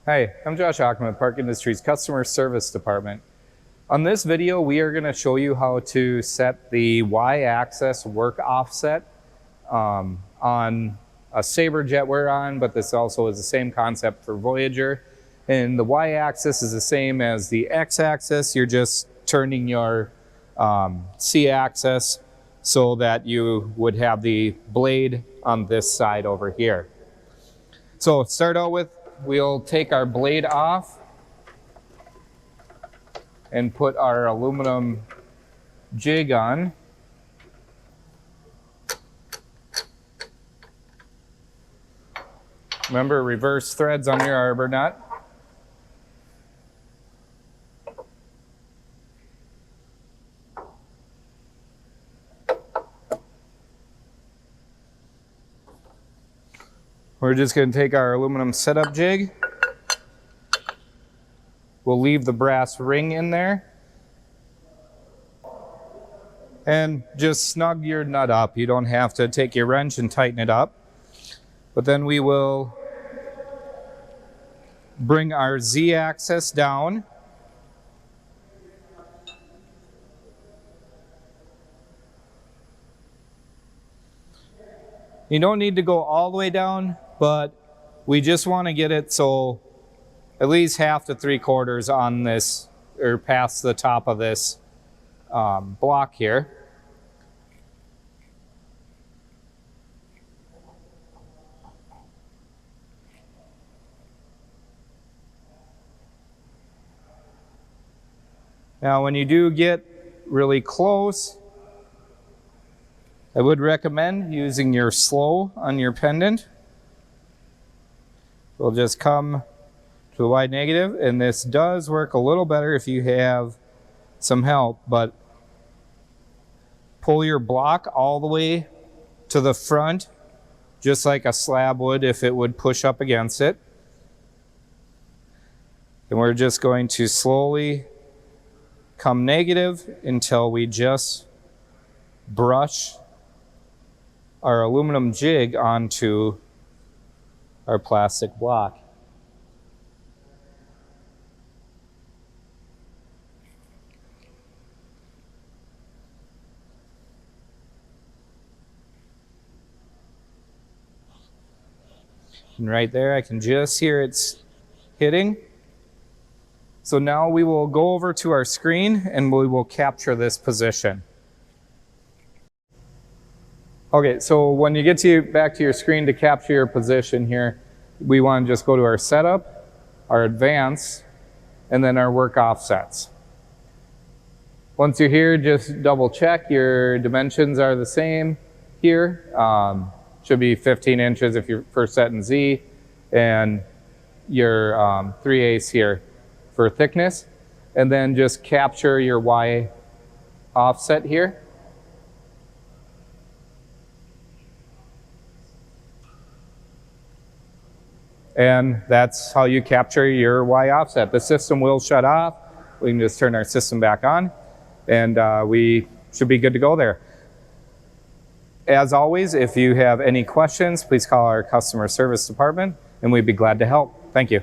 Hi, I'm Josh Hockman with Park Industries Customer Service Department. On this video, we are going to show you how to set the Y-axis work offset on a Saberjet we're on, but this also is the same concept for Voyager. And the Y-axis is the same as the X-axis. You're just turning your C-axis so that you would have the blade on this side over here. So start out with, we'll take our blade off and put our aluminum jig on. Remember, reverse threads on your arbor nut. We're just going to take our aluminum setup jig. We'll leave the brass ring in there. And just snug your nut up. You don't have to take your wrench and tighten it up. But then we will bring our Z-axis down. You don't need to go all the way down, but we just want to get it so at least 1/2 to 3/4 on this, or past the top of this block here. Now when you do get really close, I would recommend using your slow on your pendant. We'll just come to the Y negative, and this does work a little better if you have some help, but pull your block all the way to the front, just like a slab would if it would push up against it. And we're just going to slowly come negative until we just brush our aluminum jig onto our plastic block. And right there, I can just hear it's hitting. So now we will go over to our screen and we will capture this position. Okay, so when you get back to your screen to capture your position here, we want to just go to our setup, our advance, and then our work offsets. Once you're here, just double check your dimensions are the same here. Should be 15 inches if you're first setting Z, and your 3/8 here for thickness. And then just capture your Y offset here. And that's how you capture your Y offset. The system will shut off. We can just turn our system back on, and we should be good to go there. As always, if you have any questions, please call our customer service department, and we'd be glad to help. Thank you.